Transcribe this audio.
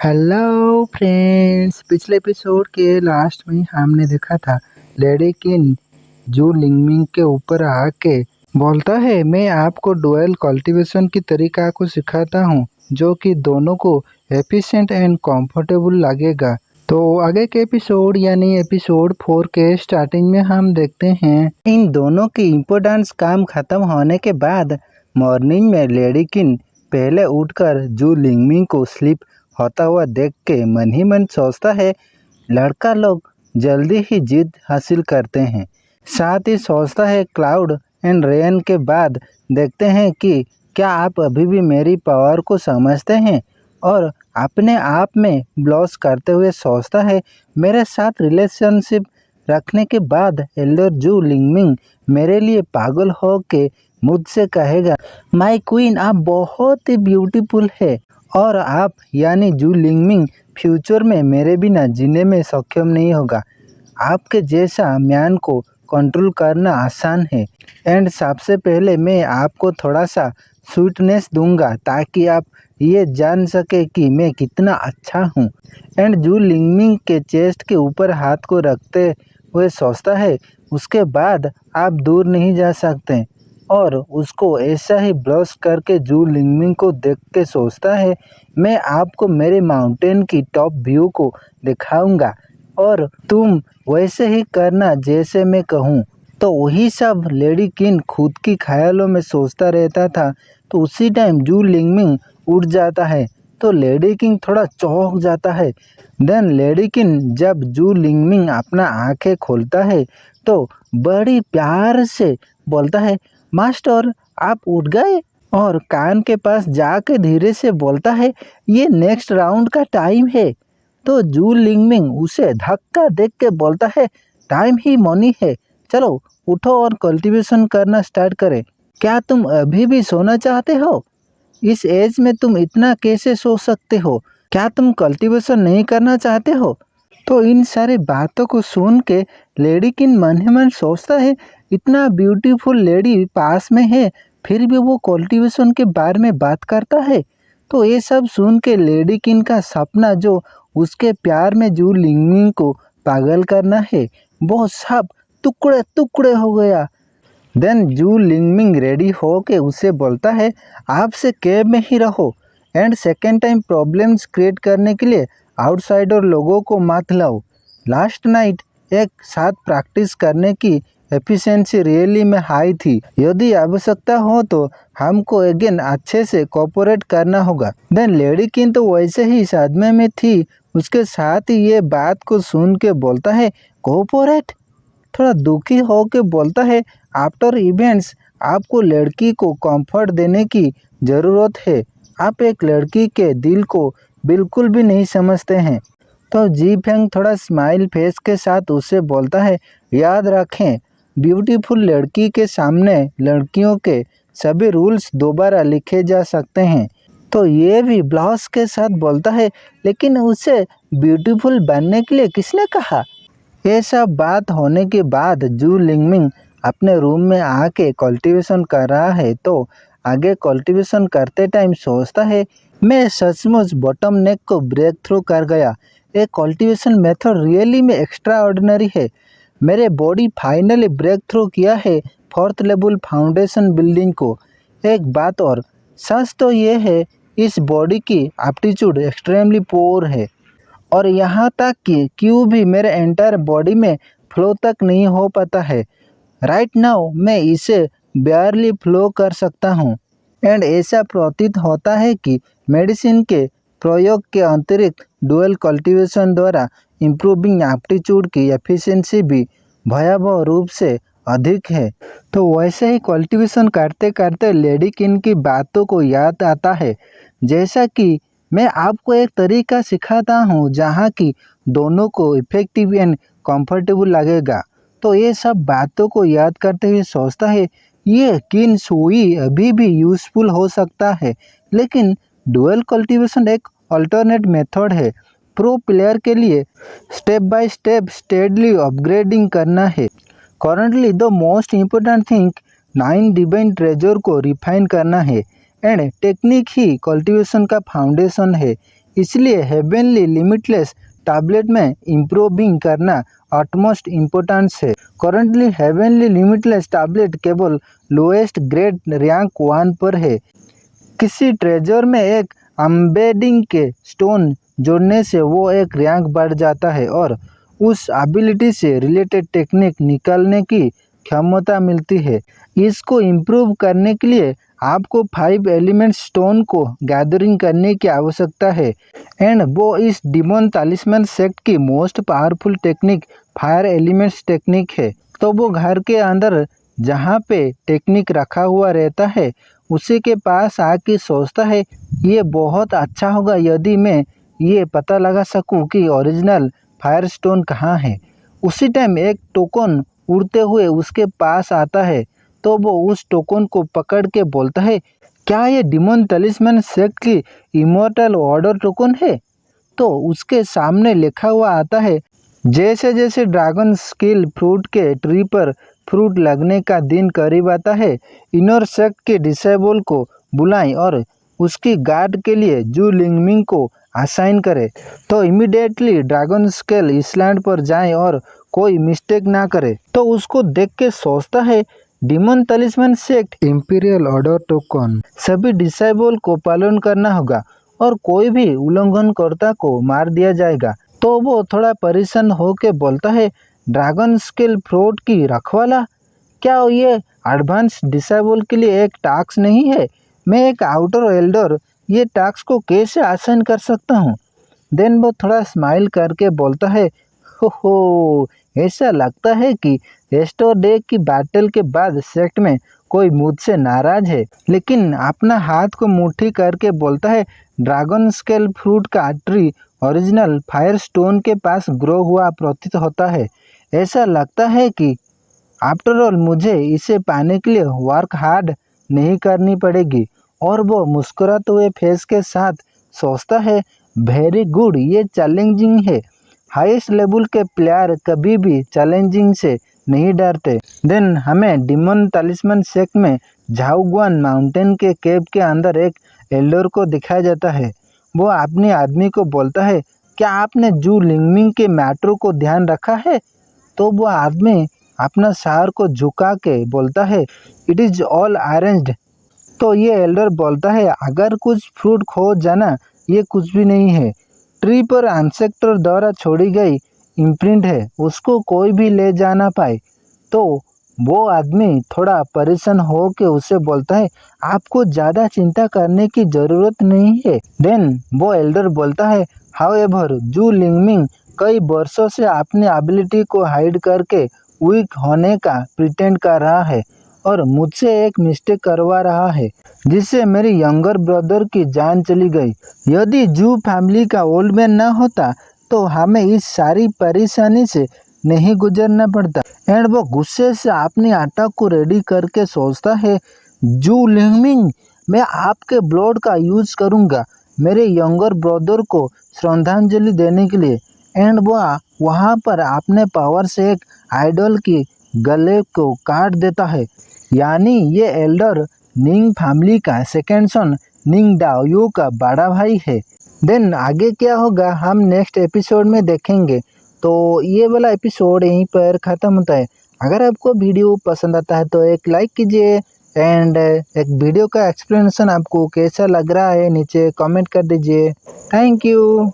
Hello friends, पिछले episode के last में हमने देखा था लेडी किन जू लिंगमिंग के ऊपर आके बोलता है मैं आपको डुअल कल्टीवेशन की तरीका को सिखाता हूँ जो कि दोनों को एफिशिएंट एंड कंफर्टेबल लगेगा। तो आगे के एपिसोड यानी एपिसोड 4 के स्टार्टिंग में हम देखते हैं इन दोनों की इम्पोर्टेंस काम खत्म होने के बाद मॉर्निंग में लेडी किन पहले उठकर जू लिंगमिंग को स्लीप होता हुआ देख के मन ही मन सोचता है लड़का लोग जल्दी ही जीत हासिल करते हैं। साथ ही सोचता है क्लाउड एंड रेन के बाद देखते हैं कि क्या आप अभी भी मेरी पावर को समझते हैं, और अपने आप में ब्लॉस करते हुए सोचता है मेरे साथ रिलेशनशिप रखने के बाद एल्डर जू लिंगमिंग मेरे लिए पागल हो के मुझसे कहेगा माय क्वीन आप बहुत ही ब्यूटीफुल है और आप यानी जू लिंगमिंग फ्यूचर में मेरे बिना जीने में सक्षम नहीं होगा। आपके जैसा मैन को कंट्रोल करना आसान है एंड सबसे पहले मैं आपको थोड़ा सा स्वीटनेस दूंगा ताकि आप ये जान सके कि मैं कितना अच्छा हूँ। एंड जू लिंगमिंग के चेस्ट के ऊपर हाथ को रखते हुए सोचता है उसके बाद आप दूर नहीं जा सकते, और उसको ऐसा ही ब्लश करके जू लिंगमिंग को देख के सोचता है मैं आपको मेरे माउंटेन की टॉप व्यू को दिखाऊंगा और तुम वैसे ही करना जैसे मैं कहूँ। तो वही सब लेडी किन खुद की ख्यालों में सोचता रहता था। तो उसी टाइम जू लिंगमिंग उठ जाता है तो लेडी किंग थोड़ा चौंक जाता है। देन लेडी किन जब जू लिंगमिंग अपना आंखें खोलता है तो बड़ी प्यार से बोलता है मास्टर आप उठ गए, और कान के पास जाके धीरे से बोलता है ये नेक्स्ट राउंड का टाइम है। तो जू लिंगमिंग उसे धक्का देख के बोलता है टाइम ही मनी है, चलो उठो और कल्टीवेशन करना स्टार्ट करें। क्या तुम अभी भी सोना चाहते हो? इस एज में तुम इतना कैसे सो सकते हो? क्या तुम कल्टीवेशन नहीं करना चाहते हो? तो इन सारी बातों को सुन के लेडी किन मन ही मन सोचता है इतना ब्यूटीफुल लेडी पास में है फिर भी वो कल्टीवेशन के बारे में बात करता है। तो ये सब सुन के लेडी किन का सपना जो उसके प्यार में जू लिंगमिंग को पागल करना है वो सब टुकड़े टुकड़े हो गया। देन जू लिंगमिंग रेडी हो के उसे बोलता है आपसे कैब में ही रहो and second time problems create करने के लिए आउटसाइडर लोगों को मत लाओ। लास्ट नाइट एक साथ प्रैक्टिस करने की एफिशिएंसी रियली में हाई थी, यदि आवश्यकता हो तो हमको अगेन अच्छे से कोऑपरेट करना होगा। देन लेडी किन तो वैसे ही सदमे में थी, उसके साथ ही ये बात को सुन के बोलता है कोऑपरेट, थोड़ा दुखी हो के बोलता है आफ्टर इवेंट्स आपको लड़की को कंफर्ट देने की ज़रूरत है, आप एक लड़की के दिल को बिल्कुल भी नहीं समझते हैं। तो जी फेंग थोड़ा स्माइल फेस के साथ उसे बोलता है याद रखें ब्यूटीफुल लड़की के सामने लड़कियों के सभी रूल्स दोबारा लिखे जा सकते हैं। तो ये भी ब्लॉस के साथ बोलता है लेकिन उसे ब्यूटीफुल बनने के लिए किसने कहा? ये सब बात होने के बाद जू लिंगमिंग अपने रूम में आके कल्टीवेशन कर रहा है। तो आगे कल्टीवेशन करते टाइम सोचता है मैं सचमुच बॉटम नेक को ब्रेक थ्रू कर गया, ये कल्टीवेशन मेथड रियली में एक्स्ट्रा ऑर्डिनरी है, मेरे बॉडी फाइनली ब्रेक थ्रू किया है फोर्थ लेवल फाउंडेशन बिल्डिंग को। एक बात और सच तो ये है इस बॉडी की एप्टीट्यूड एक्सट्रीमली पुअर है, और यहाँ तक कि क्यों भी मेरे एंटायर बॉडी में फ्लो तक नहीं हो पाता है। राइट नाउ मैं इसे बेयरली फ्लो कर सकता हूँ एंड ऐसा प्रतीत होता है कि मेडिसिन के प्रयोग के अतिरिक्त डुअल कल्टीवेशन द्वारा इम्प्रूविंग एप्टीट्यूड की एफिशिएंसी भी भयावह रूप से अधिक है। तो वैसे ही कल्टीवेशन करते करते लेडी किन की बातों को याद आता है जैसा कि मैं आपको एक तरीका सिखाता हूँ जहाँ की दोनों को इफेक्टिव एंड कंफर्टेबल लगेगा। तो ये सब बातों को याद करते हुए सोचता है ये किन सुई अभी भी यूज़फुल हो सकता है, लेकिन डुअल कल्टीवेशन एक अल्टरनेट मेथड है। प्रो प्लेयर के लिए step by step steadily upgrading करना है। Currently the most important thing 9 divine treasure को रिफाइन करना है एंड टेक्निक ही कल्टीवेशन का फाउंडेशन है। इसलिए हेवनली लिमिटलेस टैबलेट में इम्प्रूविंग करना ऑटमोस्ट इम्पोर्टेंस है। करंटली हेवनली लिमिटलेस टैबलेट केवल लोएस्ट ग्रेड रैंक 1 पर है। किसी ट्रेजर में एक एम्बेडिंग के स्टोन जोड़ने से वो एक रैंक बढ़ जाता है और उस एबिलिटी से रिलेटेड टेक्निक निकालने की क्षमता मिलती है। इसको इम्प्रूव करने के लिए आपको 5 एलिमेंट स्टोन को गैदरिंग करने की आवश्यकता है एंड वो इस डिमोन तालिस्मैन सेक्ट की most powerful technique fire elements technique है। तो वो घर के अंदर जहाँ पे टेक्निक रखा हुआ रहता है उसी के पास आके सोचता है ये बहुत अच्छा होगा यदि मैं ये पता लगा सकूं कि ओरिजिनल फायर स्टोन कहाँ है। उसी टाइम एक टोकन उड़ते हुए उसके पास आता है तो वो उस टोकन को पकड़ के बोलता है क्या ये डिमोन तलिस्मैन सेक्ट की इमोर्टल ऑर्डर टोकन है। तो उसके सामने लिखा हुआ आता है जैसे जैसे ड्रैगन स्किल फ्रूट के ट्री पर फ्रूट लगने का दिन करीब आता है इनर सेक्ट के डिसेबल को बुलाएं और उसकी गार्ड के लिए जू लिंगमिंग को असाइन करें। तो इमीडिएटली ड्रैगन स्केल इसलैंड पर जाएं और कोई मिस्टेक ना करे। तो उसको देख के सोचता है demon talisman sect imperial order token सभी डिसेबल को पालन करना होगा और कोई भी उल्लंघनकर्ता को मार दिया जाएगा। तो वो थोड़ा परेशान होके बोलता है ड्रैगन स्किल फ्रूट की रखवाला, क्या ये एडवांस डिसेबल के लिए एक टास्क नहीं है? मैं एक आउटर एल्डर ये टास्क को कैसे आसान कर सकता हूँ। देन वो थोड़ा स्माइल करके बोलता है हो ऐसा लगता है कि एस्टरडे की बैटल के बाद सेक्ट में कोई मुझसे नाराज है। लेकिन अपना हाथ को मुट्ठी करके बोलता है ड्रैगन स्केल फ्रूट का ट्री ओरिजिनल फायर स्टोन के पास ग्रो हुआ प्रतीत होता है। ऐसा लगता है कि आफ्टर ऑल मुझे इसे पाने के लिए वर्क हार्ड नहीं करनी पड़ेगी। और वो मुस्कुराते हुए फेस के साथ सोचता है वेरी गुड, ये चैलेंजिंग है। हाईएस्ट लेवल के प्लेयर कभी भी चैलेंजिंग से नहीं डरते। देन हमें डिमन तालिस्मैन सेक्ट में झाउगुआन माउंटेन के केव के अंदर एक एल्डर को दिखाया जाता है। वो अपने आदमी को बोलता है क्या आपने जू लिंगमिंग के मैटर को ध्यान रखा है। तो वो आदमी अपना सर को झुका के बोलता है इट इज़ ऑल अरेंज्ड। तो ये एल्डर बोलता है अगर कुछ फ्रूट खो जाना ये कुछ भी नहीं है। ट्री पर एंसेस्टर द्वारा छोड़ी गई इम्प्रिंट है, उसको कोई भी ले जा ना पाए। तो वो आदमी थोड़ा परेशान हो के उसे बोलता है आपको ज़्यादा चिंता करने की ज़रूरत नहीं है। देन वो एल्डर बोलता है हाउएवर जू लिंगमिंग कई वर्षों से अपनी एबिलिटी को हाइड करके वीक होने का प्रिटेंड कर रहा है और मुझसे एक मिस्टेक करवा रहा है जिससे मेरे यंगर ब्रदर की जान चली गई। यदि जू फैमिली का ओल्ड मैन ना होता तो हमें इस सारी परेशानी से नहीं गुजरना पड़ता। एंड वो गुस्से से अपनी अटैक को रेडी करके सोचता है जू लिंगमिंग मैं आपके ब्लड का यूज करूँगा मेरे यंगर ब्रदर को श्रद्धांजलि देने के लिए। एंड वह वहाँ पर अपने पावर से एक आइडल की गले को काट देता है। यानी ये एल्डर निंग फैमिली का सेकेंड सन निंग डाओयू का बड़ा भाई है। देन आगे क्या होगा हम नेक्स्ट एपिसोड में देखेंगे। तो ये वाला एपिसोड यहीं पर ख़त्म होता है। अगर आपको वीडियो पसंद आता है तो एक लाइक कीजिए एंड एक वीडियो का एक्सप्लेनेशन आपको कैसा लग रहा है नीचे कमेंट कर दीजिए। Thank you.